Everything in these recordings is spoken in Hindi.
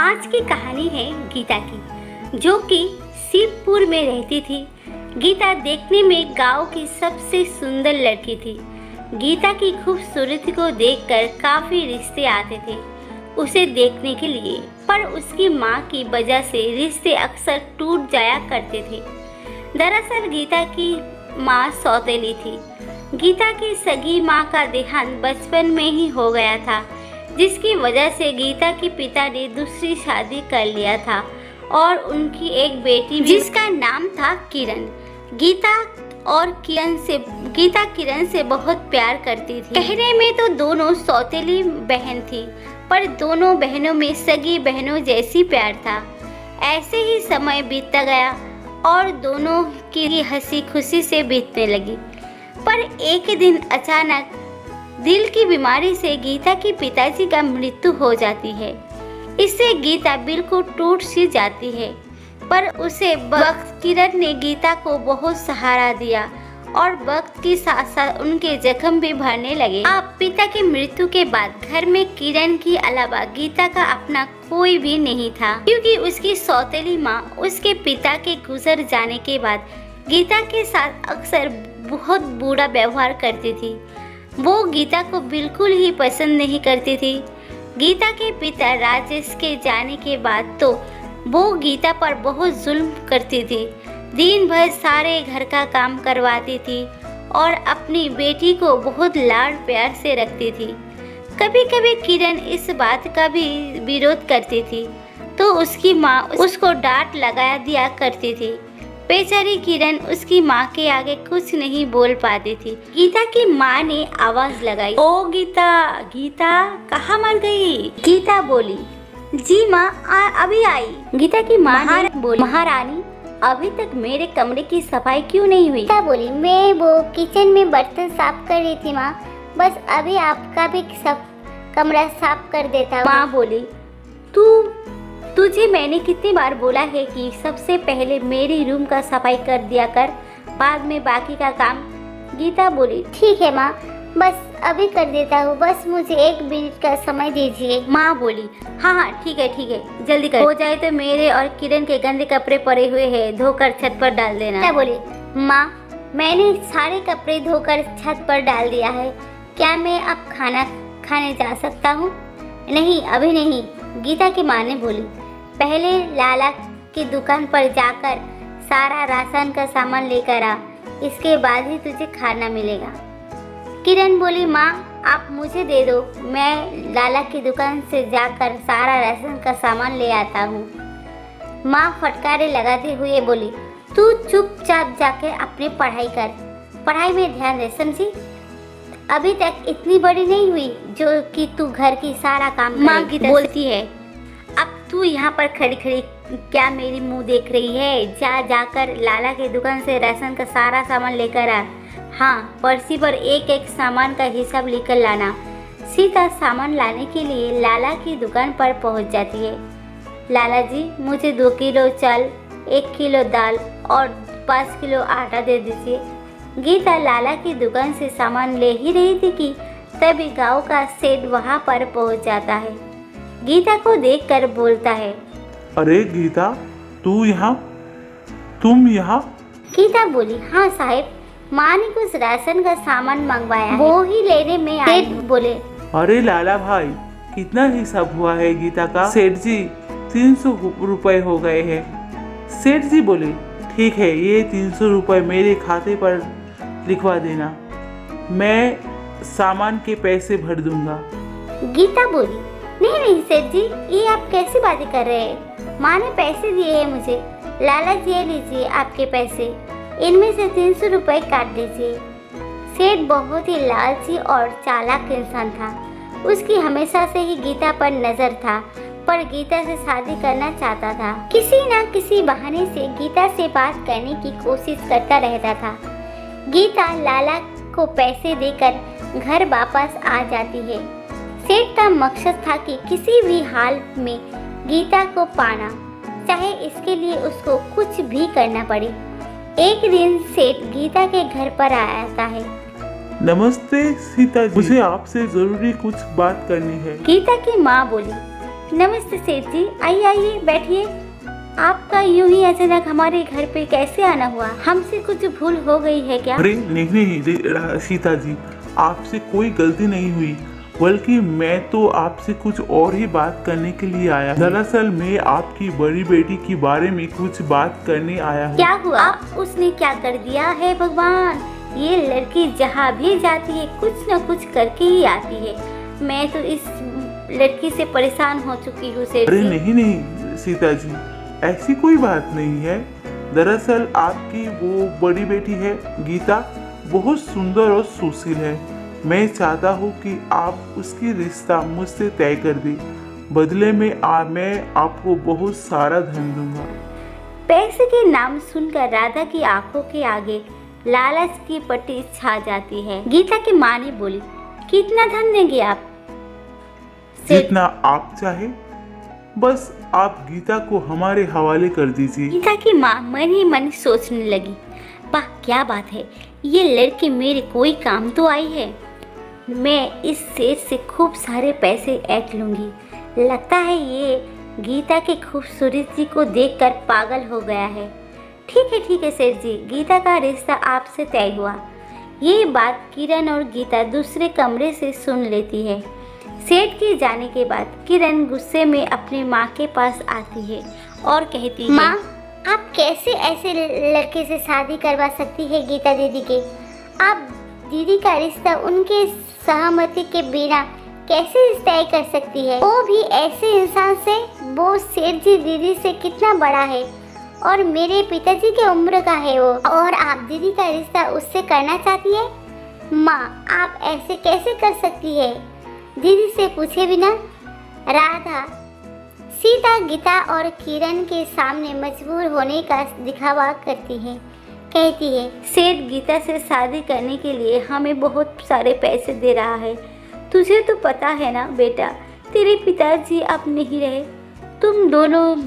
आज की कहानी है गीता की, जो कि शिवपुर में रहती थी। गीता देखने में गांव की सबसे सुंदर लड़की थी। गीता की खूबसूरती को देखकर काफ़ी रिश्ते आते थे उसे देखने के लिए, पर उसकी माँ की वजह से रिश्ते अक्सर टूट जाया करते थे। दरअसल गीता की माँ सौतेली थी। गीता की सगी माँ का देहांत बचपन में ही हो गया था, जिसकी वजह से गीता के पिता ने दूसरी शादी कर लिया था और उनकी एक बेटी जिसका नाम था किरण। गीता किरण से बहुत प्यार करती थी। कहने में तो दोनों सौतेली बहन थी, पर दोनों बहनों में सगी बहनों जैसी प्यार था। ऐसे ही समय बीतता गया और दोनों की हंसी खुशी से बीतने लगी। पर एक दिन अचानक दिल की बीमारी से गीता के पिताजी का मृत्यु हो जाती है। इससे गीता बिल्कुल टूट सी जाती है, पर उसे वक्त किरण ने गीता को बहुत सहारा दिया और वक्त के साथ साथ उनके जख्म भी भरने लगे। अब पिता की मृत्यु के बाद घर में किरण के अलावा गीता का अपना कोई भी नहीं था, क्योंकि उसकी सौतेली माँ उसके पिता के गुजर जाने के बाद गीता के साथ अक्सर बहुत बुरा व्यवहार करती थी। वो गीता को बिल्कुल ही पसंद नहीं करती थी। गीता के पिता राजेश के जाने के बाद तो वो गीता पर बहुत जुल्म करती थी। दिन भर सारे घर का काम करवाती थी और अपनी बेटी को बहुत लाड प्यार से रखती थी। कभी कभी किरण इस बात का भी विरोध करती थी तो उसकी माँ उसको डांट लगा दिया करती थी। बेचारी किरण उसकी माँ के आगे कुछ नहीं बोल पाती थी। गीता की माँ ने आवाज लगाई, ओ गीता, गीता कहाँ मर गई? गीता बोली, जी माँ अभी आई। गीता की माँ बोली, महारानी अभी तक मेरे कमरे की सफाई क्यों नहीं हुई? गीता बोली, मैं वो किचन में बर्तन साफ कर रही थी माँ, बस अभी आपका भी सब कमरा साफ कर देता। माँ बोली, तुझे मैंने कितनी बार बोला है कि सबसे पहले मेरी रूम का सफाई कर दिया कर, बाद में बाकी का काम। गीता बोली, ठीक है माँ, बस अभी कर देता हूँ, बस मुझे 1 मिनट का समय दीजिए। माँ बोली, हाँ ठीक है जल्दी कर, हो जाए तो मेरे और किरण के गंदे कपड़े पड़े हुए हैं, धोकर छत पर डाल देना। गीता बोली, माँ मैंने सारे कपड़े धोकर छत पर डाल दिया है, क्या मैं अब खाना खाने जा सकता हूँ? नहीं अभी नहीं, गीता की माँ ने बोली, पहले लाला की दुकान पर जाकर सारा राशन का सामान लेकर आ, इसके बाद ही तुझे खाना मिलेगा। किरण बोली, माँ आप मुझे दे दो, मैं लाला की दुकान से जाकर सारा राशन का सामान ले आता हूँ। माँ फटकारे लगाते हुए बोली, तू चुपचाप जाके अपनी पढ़ाई कर, पढ़ाई में ध्यान दे, समझी? अभी तक इतनी बड़ी नहीं हुई जो कि तू घर की सारा काम। माँ गीता बोलती है, अब तू यहाँ पर खड़ी खड़ी क्या मेरी मुंह देख रही है? जाकर लाला की दुकान से राशन का सारा सामान लेकर आ। हाँ, पर्ची पर एक एक सामान का हिसाब लिखकर लाना। सीता सामान लाने के लिए लाला की दुकान पर पहुँच जाती है। लाला जी मुझे 2 किलो चावल, 1 किलो दाल और 5 किलो आटा दे दीजिए। गीता लाला की दुकान से सामान ले ही रही थी कि तभी गांव का सेठ वहां पर पहुंच जाता है। गीता को देखकर बोलता है, अरे गीता, तुम यहाँ? गीता बोली, हाँ साहब, माँ ने कुछ राशन का सामान मंगवाया, वो ही लेने में आई। सेठ बोले, अरे लाला भाई, कितना हिसाब हुआ है गीता का? सेठ जी 300 रुपए हो गए हैं। सेठ जी बोले, ठीक है, ये 300 रुपए मेरे खाते पर लिखवा देना, मैं सामान के पैसे भर दूंगा। गीता बोली, नहीं सेठ जी, ये आप कैसी बातें कर रहे हैं? माँ ने पैसे दिए हैं मुझे। लाला जी ये लीजिए आपके पैसे, इनमें से 300 रुपए काट दीजिए। सेठ बहुत ही लालची और चालाक इंसान था। उसकी हमेशा से ही गीता पर नजर था, पर गीता से शादी करना चाहता था। किसी न किसी बहाने से गीता से बात करने की कोशिश करता रहता था। गीता लाला को पैसे देकर घर वापस आ जाती है। सेठ का मकसद था कि किसी भी हाल में गीता को पाना, चाहे इसके लिए उसको कुछ भी करना पड़े। एक दिन सेठ गीता के घर पर आता है। नमस्ते सीता जी, मुझे आपसे जरूरी कुछ बात करनी है। गीता की माँ बोली, नमस्ते सेठ जी, आइए आइए बैठिए। आपका यूं ही अचानक हमारे घर पे कैसे आना हुआ? हमसे कुछ भूल हो गई है क्या? अरे नहीं सीता जी, आपसे कोई गलती नहीं हुई, बल्कि मैं तो आपसे कुछ और ही बात करने के लिए आया। दरअसल मैं आपकी बड़ी बेटी के बारे में कुछ बात करने आया हूँ। क्या हुआ? उसने क्या कर दिया है भगवान? ये लड़की जहाँ भी जाती है कुछ न कुछ करके ही आती है। मैं तो इस लड़की से परेशान हो चुकी हूँ सेठ अरे जी। नहीं सीता जी, ऐसी कोई बात नहीं है। दरअसल आपकी वो बड़ी बेटी है गीता, बहुत सुंदर और सुशील है। मैं चाहता हूँ कि आप उसकी रिश्ता मुझसे तय कर दें। बदले में मैं आपको बहुत सारा धन दूंगा। पैसे के नाम सुनकर राधा की आंखों के आगे लालच की पट्टी छा जाती है। गीता की माँ ने बोली, कितना धन देंगे आप? सेठ जितना आप चाहे, बस आप गीता को हमारे हवाले कर दीजिए। गीता की माँ मन ही मन सोचने लगी, वाह क्या बात है, ये लड़की मेरे कोई काम तो आई है। मैं इस सेठ से खूब सारे पैसे ऐंठ लूंगी। लगता है ये गीता की खूबसूरती को देखकर पागल हो गया है। ठीक है सेठ जी, गीता का रिश्ता आपसे तय हुआ। ये बात किरण और गीता दूसरे कमरे से सुन लेती है। सेठ के जाने के बाद किरण गुस्से में अपनी माँ के पास आती है और कहती है, माँ, आप कैसे ऐसे लड़के से शादी करवा सकती है गीता दीदी के? आप दीदी का रिश्ता उनके सहमति के बिना कैसे तय कर सकती है? वो भी ऐसे इंसान से। वो सेठ जी दीदी से कितना बड़ा है और मेरे पिताजी के उम्र का है वो, और आप दीदी का रिश्ता उससे करना चाहती है? माँ, आप ऐसे कैसे कर सकती है? दीदी से पूछे बिना। राधा सीता गीता और किरण के सामने मजबूर होने का दिखावा करती है। कहती है, सेठ गीता से शादी करने के लिए हमें बहुत सारे पैसे दे रहा है। तुझे तो पता है ना बेटा, तेरे पिताजी अब नहीं रहे। तुम दोनों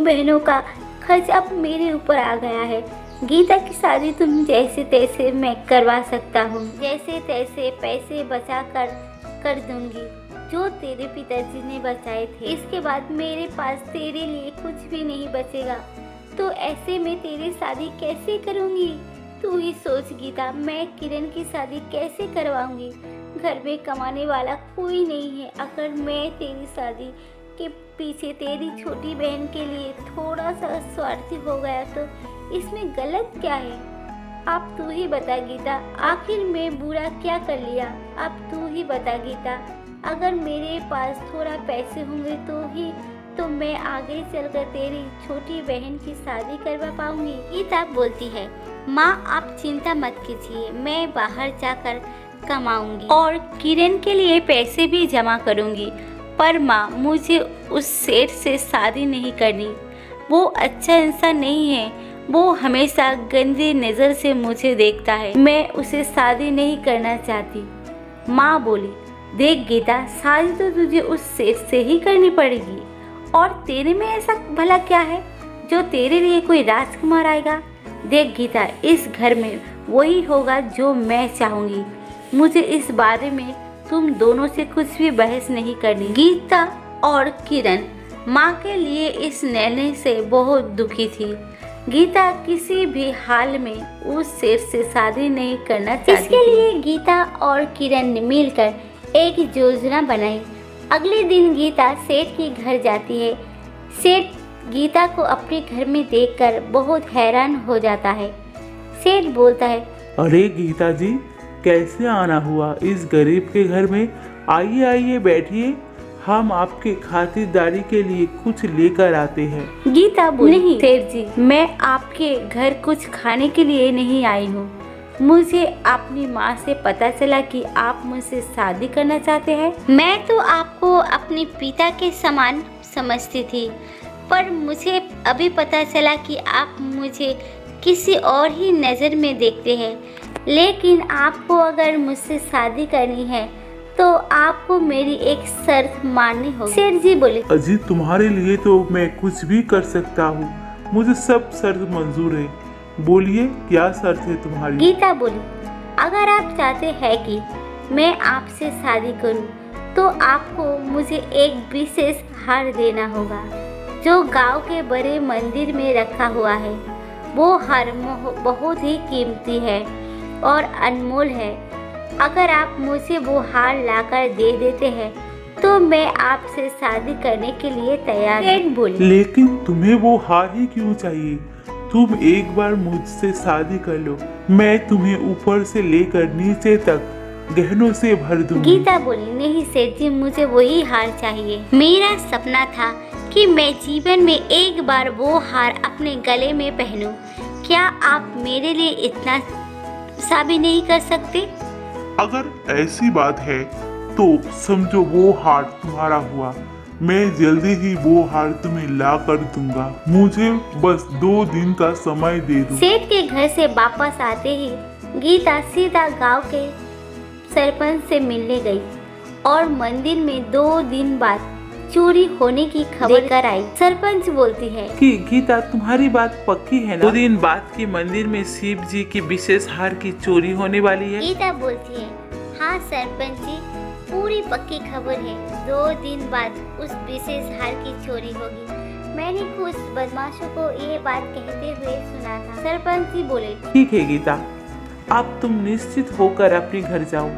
बहनों का खर्च अब मेरे ऊपर आ गया है। गीता की शादी तुम जैसे तैसे मैं करवा सकता हूँ। जैसे तैसे पैसे बचा कर दूंगी जो तेरे पिताजी ने बचाए थे। इसके बाद मेरे पास तेरे लिए कुछ भी नहीं बचेगा, तो ऐसे में तेरी शादी कैसे करूँगी? तू ही सोच गीता, मैं किरण की शादी कैसे करवाऊंगी? घर में कमाने वाला कोई नहीं है। अगर मैं तेरी शादी के पीछे तेरी छोटी बहन के लिए थोड़ा सा स्वार्थी हो गया तो इसमें गलत क्या है? अब तू ही बता गीता, आखिर मैं बुरा क्या कर लिया? अब तू ही बता गीता, अगर मेरे पास थोड़ा पैसे होंगे तो मैं आगे चलकर तेरी छोटी बहन की शादी करवा पाऊंगी। गीता बोलती है, माँ आप चिंता मत कीजिए, मैं बाहर जाकर कमाऊंगी और किरण के लिए पैसे भी जमा करूंगी। पर माँ, मुझे उस सेठ से शादी नहीं करनी। वो अच्छा इंसान नहीं है। वो हमेशा गंदी नज़र से मुझे देखता है। मैं उसे शादी नहीं करना चाहती। माँ बोली, देख गीता, शादी तो तुझे उस सेठ से ही करनी पड़ेगी। और तेरे में ऐसा भला क्या है जो तेरे लिए कोई राजकुमार आएगा? देख गीता, इस घर में वही होगा जो मैं चाहूँगी। मुझे इस बारे में तुम दोनों से कुछ भी बहस नहीं करनी। गीता और किरण माँ के लिए इस निर्णय से बहुत दुखी थी। गीता किसी भी हाल में उस सेठ से शादी नहीं करना चाहती। इसके लिए गीता और किरण ने मिलकर एक योजना बनाई। अगले दिन गीता सेठ के घर जाती है। सेठ गीता को अपने घर में देखकर बहुत हैरान हो जाता है। सेठ बोलता है, अरे गीता जी, कैसे आना हुआ इस गरीब के घर में? आइए आइए बैठिए, हम आपके खातिरदारी के लिए कुछ लेकर आते हैं। गीता बोली, नहीं सेठ जी, मैं आपके घर कुछ खाने के लिए नहीं आई हूँ। मुझे अपनी माँ से पता चला कि आप मुझसे शादी करना चाहते हैं। मैं तो आपको अपने पिता के समान समझती थी, पर मुझे अभी पता चला कि आप मुझे किसी और ही नज़र में देखते हैं। लेकिन आपको अगर मुझसे शादी करनी है तो आपको मेरी एक शर्त माननी होगी। सेठ जी बोले, अजी, तुम्हारे लिए तो मैं कुछ भी कर सकता हूँ। मुझे सब शर्त मंजूर है। बोलिए, क्या शर्त है तुम्हारी? गीता बोली, अगर आप चाहते हैं कि मैं आपसे शादी करूं तो आपको मुझे एक विशेष हार देना होगा जो गांव के बड़े मंदिर में रखा हुआ है। वो हार बहुत ही कीमती है और अनमोल है। अगर आप मुझे वो हार लाकर दे देते हैं तो मैं आपसे शादी करने के लिए तैयार हूँ। बोली। लेकिन तुम्हें वो हार ही क्यों चाहिए? तुम एक बार मुझसे शादी कर लो, मैं तुम्हें ऊपर से लेकर नीचे तक गहनों से भर दूंगी। गीता बोली, नहीं सेठ जी, मुझे वही हार चाहिए। मेरा सपना था कि मैं जीवन में एक बार वो हार अपने गले में पहनूं। क्या आप मेरे लिए इतना सा भी नहीं कर सकते? अगर ऐसी बात है तो समझो वो हार तुम्हारा हुआ। मैं जल्दी ही वो हार तुम्हें ला कर दूंगा। मुझे बस 2 दिन का समय दे दो। सेठ के घर से वापस आते ही गीता सीधा गांव के सरपंच से मिलने गई और मंदिर में 2 दिन बाद चोरी होने की खबर लेकर आई। सरपंच बोलती है कि गीता तुम्हारी बात पक्की है ना? 2 दिन बाद के मंदिर में शिव जी की विशेष हार की चोरी होने वाली है। गीता बोलती है, हाँ सरपंच जी, पूरी पक्की खबर है। 2 दिन बाद उस विशेष हार की चोरी होगी। मैंने कुछ बदमाशों को ये बात कहते हुए सुना था। सरपंच जी बोले, ठीक है गीता, अब तुम निश्चित होकर अपने घर जाओ।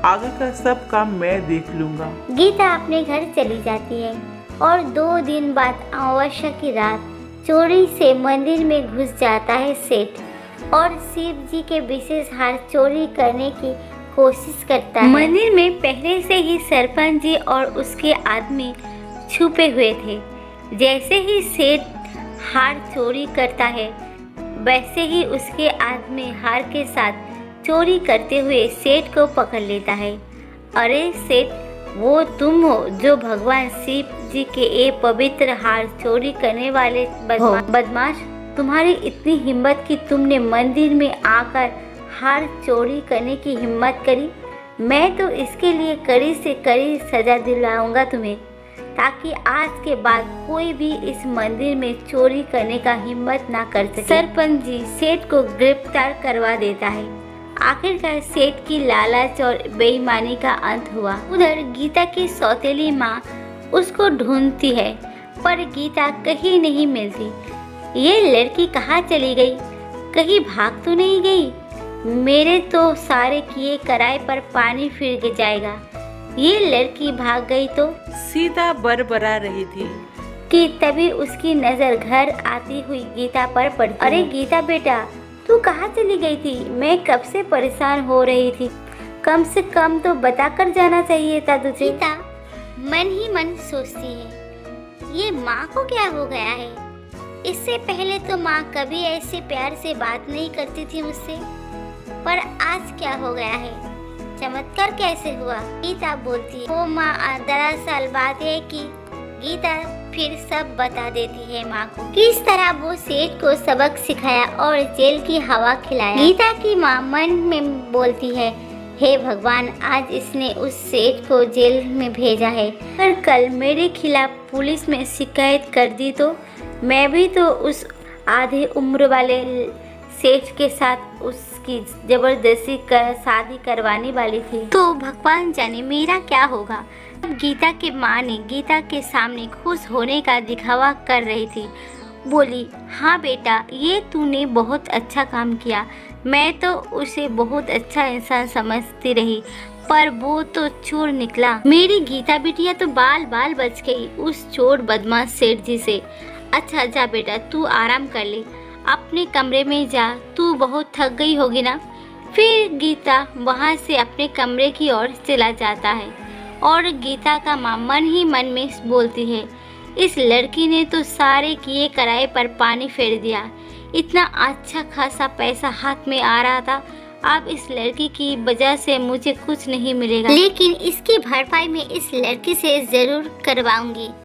आगे का सब काम मैं देख लूंगा। गीता अपने घर चली जाती है और 2 दिन बाद अमावस्या की रात चोरी से मंदिर में घुस जाता है सेठ और शिव जी के विशेष हार चोरी करने की कोशिश करता है। मंदिर में पहले से ही सरपंच जी और उसके आदमी छुपे हुए थे। जैसे ही सेठ हार चोरी करता है वैसे ही उसके आदमी हार के साथ चोरी करते हुए सेठ को पकड़ लेता है। अरे सेठ, वो तुम हो जो भगवान शिव जी के एक पवित्र हार चोरी करने वाले बदमाश। तुम्हारी इतनी हिम्मत कि तुमने मंदिर में आकर हार चोरी करने की हिम्मत करी। मैं तो इसके लिए कड़ी से कड़ी सजा दिलाऊंगा तुम्हें, ताकि आज के बाद कोई भी इस मंदिर में चोरी करने का हिम्मत ना कर सके। सरपंच जी सेठ को गिरफ्तार करवा देता है। आखिरकार सेठ की लालच और बेईमानी का अंत हुआ। उधर गीता की सौतेली माँ उसको ढूंढती है पर गीता कहीं नहीं मिलती। ये लड़की कहाँ चली गई? कहीं भाग तो नहीं गई? मेरे तो सारे किए कराए पर पानी फिर जाएगा। ये लड़की भाग गई तो? सीता बरबरा रही थी कि तभी उसकी नजर घर आती हुई गीता पर पड़ी। अरे गीता बेटा, तू कहाँ चली गई थी? मैं कब से परेशान हो रही थी। कम से कम तो बता कर जाना चाहिए था तुझे। गीता मन ही मन सोचती है, ये माँ को क्या हो गया है? इससे पहले तो माँ कभी ऐसे प्यार से बात नहीं करती थी मुझसे, पर आज क्या हो गया है? चमत्कार कैसे हुआ? गीता बोलती है, वो माँ दरअसल बात है कि गीता फिर सब बता देती है माँ को। किस तरह वो सेठ को सबक सिखाया और जेल की हवा खिलाया। गीता की माँ मन में बोलती है, हे भगवान, आज इसने उस सेठ को जेल में भेजा है, पर कल मेरे खिलाफ पुलिस में शिकायत कर दी तो मैं भी तो उस आधे उम्र वाले सेठ के साथ उसकी जबरदस्ती शादी करवाने वाली थी। तो भगवान जाने मेरा क्या होगा। गीता के माँ ने गीता के सामने खुश होने का दिखावा कर रही थी। बोली, हाँ बेटा, ये तूने बहुत अच्छा काम किया। मैं तो उसे बहुत अच्छा इंसान समझती रही, पर वो तो चोर निकला। मेरी गीता बिटिया तो बाल बाल बच गई उस चोर बदमाश सेठ जी से। अच्छा जा बेटा, तू आराम कर ले, अपने कमरे में जा, तू बहुत थक गई होगी ना। फिर गीता वहाँ से अपने कमरे की ओर चला जाता है और गीता का माँ मन ही मन में बोलती है, इस लड़की ने तो सारे किए कराए पर पानी फेर दिया। इतना अच्छा खासा पैसा हाथ में आ रहा था, अब इस लड़की की वजह से मुझे कुछ नहीं मिलेगा, लेकिन इसकी भरपाई मैं इस लड़की से जरूर करवाऊंगी।